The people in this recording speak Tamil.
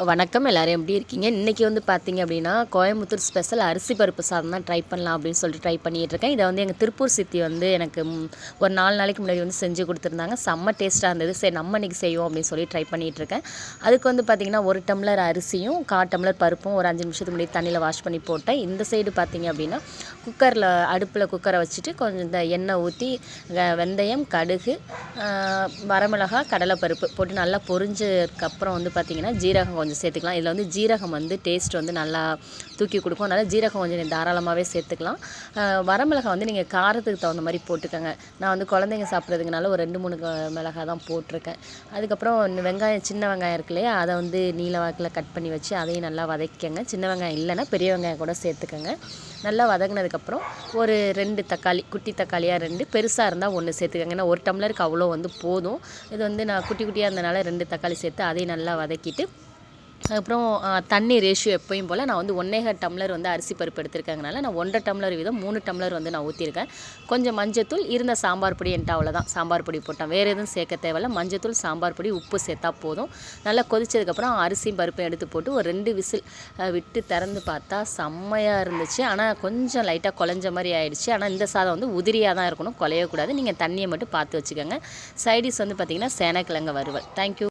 வணக்கம். எல்லாரும் எப்படி இருக்கீங்க? இன்றைக்கி வந்து பார்த்தீங்க அப்படின்னா, கோயம்புத்தூர் ஸ்பெஷல் அரிசி பருப்பு சாதம் தான் ட்ரை பண்ணலாம் அப்படின்னு சொல்லிட்டு ட்ரை பண்ணிகிட்ருக்கேன். இதை வந்து எங்கள் திருப்பூர் சித்தி வந்து எனக்கு ஒரு 4 நாளைக்கு முன்னாடி வந்து செஞ்சு கொடுத்துருந்தாங்க. செம்ம டேஸ்ட்டாக இருந்தது. சரி நம்ம இன்றைக்கி செய்வோம் அப்படின்னு சொல்லி ட்ரை பண்ணிகிட்ருக்கேன். அதுக்கு வந்து பார்த்திங்கன்னா 1 டம்ளர் அரிசியும் 1/4 டம்ளர் பருப்பும் ஒரு 5 நிமிஷத்துக்கு முன்னாடி தண்ணியில் வாஷ் பண்ணி போட்டேன். இந்த சைடு பார்த்திங்க அப்படின்னா அடுப்பில் குக்கரை வச்சுட்டு கொஞ்சம் இந்த எண்ணெய் ஊற்றி வெந்தயம், கடுகு, வரமிளகாய், கடலைப்பருப்பு போட்டு நல்லா பொரிஞ்சதுக்கப்புறம் வந்து பார்த்திங்கன்னா ஜீரகம் கொஞ்சம் சேர்த்துக்கலாம். இதில் வந்து ஜீரகம் வந்து டேஸ்ட் வந்து நல்லா தூக்கி கொடுக்கும். அதனால் ஜீரகம் கொஞ்சம் தாராளமாகவே சேர்த்துக்கலாம். வரமிளகாய் வந்து நீங்கள் காரத்துக்கு தகுந்த மாதிரி போட்டுக்கோங்க. நான் வந்து குழந்தைங்க சாப்பிட்றதுக்குனால ஒரு 2-3 மிளகாய் தான் போட்டிருக்கேன். அதுக்கப்புறம் வெங்காயம், சின்ன வெங்காயம் இருக்கு இல்லையா, அதை வந்து நீல வாக்கில் கட் பண்ணி வச்சு அதையும் நல்லா வதக்கிக்கங்க. சின்ன வெங்காயம் இல்லைன்னா பெரிய வெங்காயம் கூட சேர்த்துக்கோங்க. நல்லா வதங்கினதுக்கப்புறம் ஒரு 2 தக்காளி, குட்டி தக்காளியாக 2, பெருசாக இருந்தால் 1 சேர்த்துக்கோங்க. ஏன்னா 1 டம்ளருக்கு அவ்வளோ வந்து போதும். இது வந்து நான் குட்டி குட்டியாக இருந்தனால 2 தக்காளி சேர்த்து அதையும் நல்லா வதக்கிட்டு, அதுக்கப்புறம் தண்ணி ரேஷியோ எப்பயும் போல் நான் வந்து 1.25 டம்ளர் வந்து அரிசி பருப்பு எடுத்துருக்கங்கனால நான் 1.5 டம்ளர் வீதம் 3 டம்ளர் வந்து நான் ஊற்றிருக்கேன். கொஞ்சம் மஞ்சத்தூள், இருந்த சாம்பார் பொடி என்கிட்ட அவ்வளோதான், சாம்பார் பொடி போட்டேன். வேறு எதுவும் சேர்க்க தேவையில்ல. மஞ்சத்தூள், சாம்பார் பொடி, உப்பு சேர்த்தா போதும். நல்லா கொதிச்சதுக்கப்புறம் அரிசியும் பருப்பையும் எடுத்து போட்டு ஒரு 2 விசில் விட்டு திறந்து பார்த்தா செம்மையாக இருந்துச்சு. ஆனால் கொஞ்சம் லைட்டாக குழஞ்ச மாதிரி ஆயிடுச்சு. ஆனால் இந்த சாதம் வந்து உதிரியாக தான் இருக்கணும், குலையக்கூடாது. நீங்கள் தண்ணியை மட்டும் பார்த்து வச்சுக்கோங்க. சைடிஷ் வந்து பார்த்திங்கன்னா சேனக்கிழங்கு வறுவல். தேங்க்யூ.